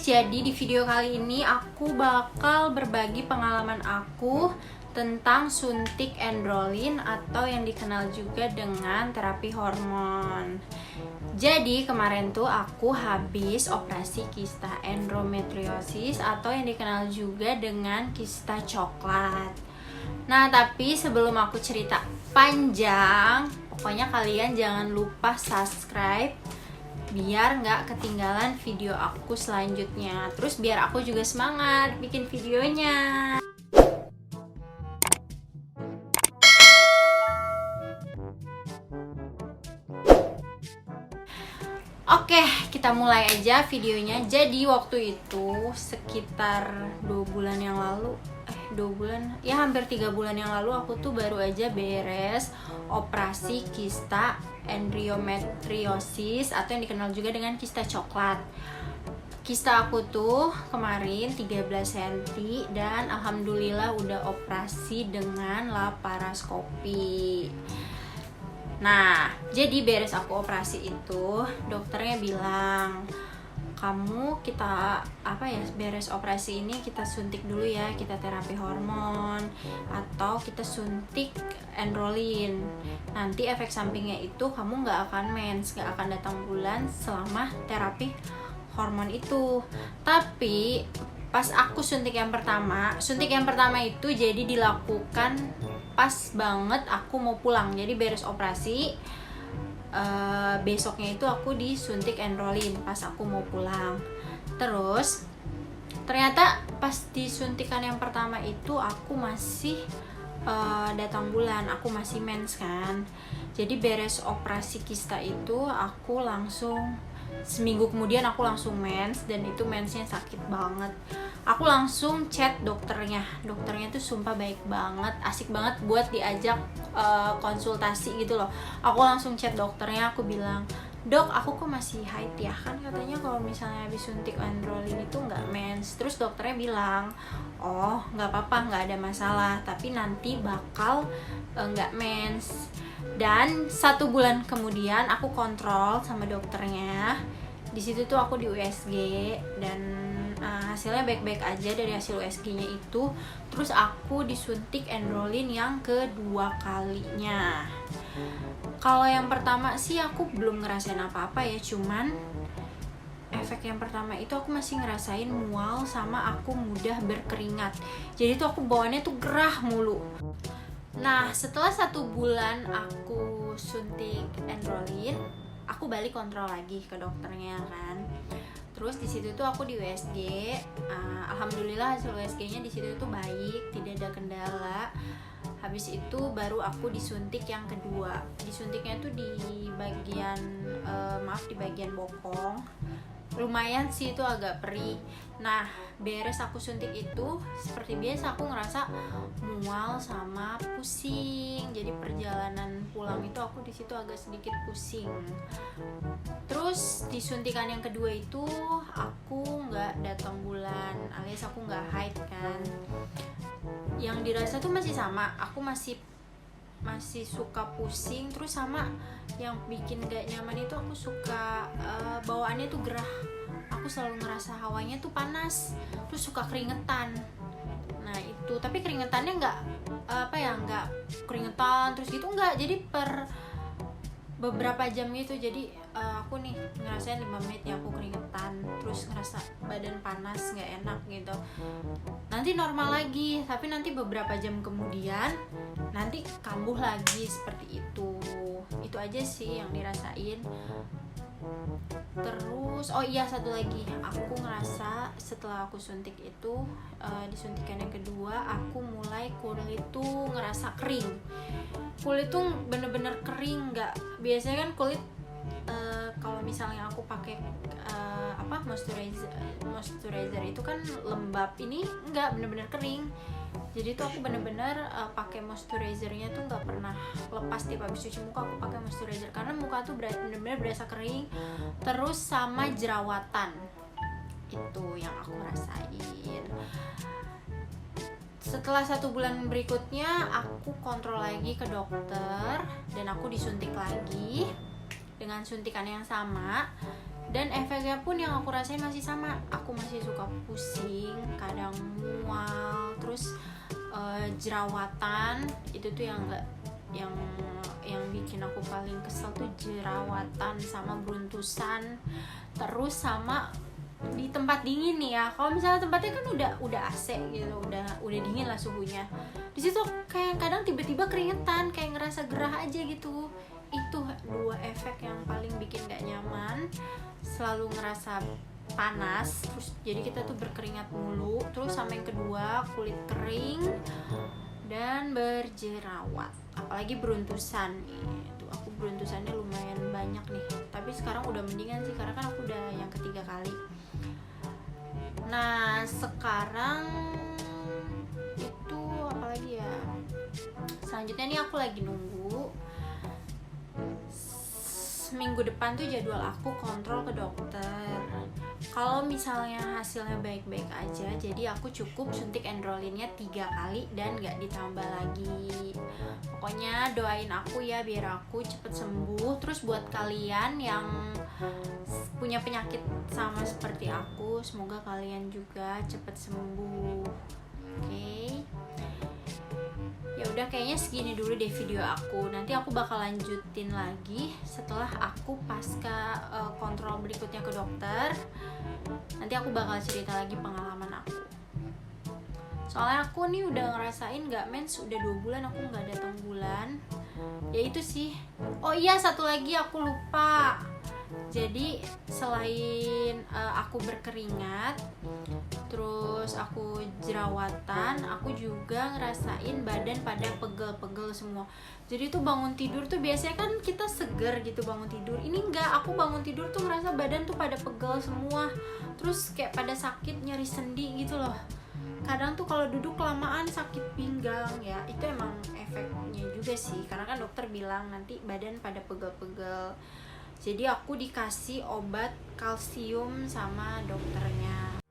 jadi di video kali ini aku bakal berbagi pengalaman aku tentang suntik Androlin atau yang dikenal juga dengan terapi hormon. Jadi kemarin tuh aku habis operasi kista endometriosis atau yang dikenal juga dengan kista coklat. Nah, tapi sebelum aku cerita panjang, pokoknya kalian jangan lupa subscribe biar nggak ketinggalan video aku selanjutnya. Terus biar aku juga semangat bikin videonya. Oke, kita mulai aja videonya. Jadi waktu itu sekitar 2 bulan yang lalu, hampir 3 bulan yang lalu aku tuh baru aja beres operasi kista endometriosis atau yang dikenal juga dengan kista coklat. Kista aku tuh kemarin 13 cm dan alhamdulillah udah operasi dengan laparoskopi. Nah, jadi beres aku operasi itu, dokternya bilang, kamu beres operasi ini kita suntik dulu ya, kita terapi hormon atau kita suntik Androlin. Nanti efek sampingnya itu kamu nggak akan mens, nggak akan datang bulan selama terapi hormon itu. Tapi pas aku suntik yang pertama itu jadi dilakukan pas banget aku mau pulang. Jadi beres operasi, besoknya itu aku disuntik Androlin pas aku mau pulang. Terus ternyata pas disuntikan yang pertama itu aku masih datang bulan, aku masih mens kan. Jadi beres operasi kista itu aku langsung seminggu kemudian aku langsung mens, dan itu mensnya sakit banget. Aku langsung chat dokternya tuh sumpah baik banget, asik banget buat diajak konsultasi gitu loh. Aku langsung chat dokternya, aku bilang, dok aku kok masih haid ya, kan katanya kalau misalnya habis suntik Androlin itu nggak mens. Terus dokternya bilang, oh nggak apa-apa, nggak ada masalah, tapi nanti bakal nggak mens. Dan 1 bulan kemudian aku kontrol sama dokternya. Di situ tuh aku di USG dan hasilnya baik-baik aja dari hasil USG-nya itu. Terus aku disuntik Androlin yang kedua kalinya. Kalau yang pertama sih aku belum ngerasain apa-apa ya, cuman efek yang pertama itu aku masih ngerasain mual sama aku mudah berkeringat. Jadi tuh aku bawaannya tuh gerah mulu. Nah, setelah 1 bulan aku suntik Androlin, aku balik kontrol lagi ke dokternya kan. Terus di situ tuh aku di USG, alhamdulillah hasil USG-nya di situ tuh baik, tidak ada kendala. Habis itu baru aku disuntik yang kedua. Disuntiknya tuh di bagian di bagian bokong. Lumayan sih itu agak perih. Nah, beres aku suntik itu seperti biasa aku ngerasa mual sama pusing. Jadi perjalanan pulang itu aku di situ agak sedikit pusing. Terus disuntikan yang kedua itu aku nggak datang bulan, alias aku nggak haid kan. Yang dirasa tuh masih sama, aku masih suka pusing. Terus sama yang bikin gak nyaman itu aku suka bawaannya tuh gerah. Aku selalu ngerasa hawanya tuh panas, terus suka keringetan. Nah itu, tapi keringetannya nggak keringetan terus gitu, nggak. Jadi per beberapa jam gitu. Jadi aku nih ngerasain 5 menit ya aku keringetan, terus ngerasa badan panas, nggak enak gitu. Nanti normal lagi, tapi nanti beberapa jam kemudian nanti kambuh lagi seperti itu. Itu aja sih yang dirasain. Terus satu lagi, aku ngerasa setelah aku suntik itu, disuntikan yang kedua, aku mulai kulit tuh ngerasa kering. Kulit tuh bener-bener kering. Nggak, biasanya kan kulit kalau misalnya aku pakai moisturizer itu kan lembab, ini enggak, bener-bener kering. Jadi tuh aku bener-bener pakai moisturizernya tuh nggak pernah lepas. Tiap habis cuci muka aku pakai moisturizer karena muka tuh bener-bener berasa kering. Terus sama jerawatan, itu yang aku rasain. Setelah 1 bulan berikutnya aku kontrol lagi ke dokter dan aku disuntik lagi dengan suntikan yang sama. Dan efeknya pun yang aku rasain masih sama, aku masih suka pusing, kadang mual, terus jerawatan. Itu tuh yang nggak, yang bikin aku paling kesel tuh jerawatan sama beruntusan. Terus sama di tempat dingin nih ya, kalau misalnya tempatnya kan udah AC gitu, udah dingin lah suhunya, di situ kayak kadang tiba-tiba keringetan, kayak ngerasa gerah aja gitu. Itu 2 efek yang paling bikin gak nyaman. Selalu ngerasa panas, terus jadi kita tuh berkeringat mulu. Terus sama yang kedua, kulit kering dan berjerawat, apalagi beruntusan nih. Tuh aku beruntusannya lumayan banyak nih, tapi sekarang udah mendingan sih karena kan aku udah yang ketiga kali. Nah sekarang itu apalagi ya, selanjutnya nih aku lagi nunggu minggu depan tuh jadwal aku kontrol ke dokter. Kalau misalnya hasilnya baik-baik aja, jadi aku cukup suntik Enrolinnya 3 kali dan gak ditambah lagi. Pokoknya doain aku ya biar aku cepet sembuh. Terus buat kalian yang punya penyakit sama seperti aku, semoga kalian juga cepet sembuh. Oke. Ya udah, kayaknya segini dulu deh video aku. Nanti aku bakal lanjutin lagi setelah aku pasca kontrol berikutnya ke dokter. Nanti aku bakal cerita lagi pengalaman aku. Soalnya aku nih udah ngerasain gak mens udah 2 bulan aku gak datang bulan. Ya itu sih. Oh iya, satu lagi aku lupa. Jadi selain aku berkeringat, terus aku jerawatan, aku juga ngerasain badan pada pegel-pegel semua. Jadi tuh bangun tidur tuh biasanya kan kita seger gitu bangun tidur. Ini enggak, aku bangun tidur tuh ngerasa badan tuh pada pegel semua. Terus kayak pada sakit, nyeri sendi gitu loh. Kadang tuh kalau duduk kelamaan sakit pinggang ya. Itu emang efeknya juga sih, karena kan dokter bilang nanti badan pada pegel-pegel. Jadi aku dikasih obat kalsium sama dokternya.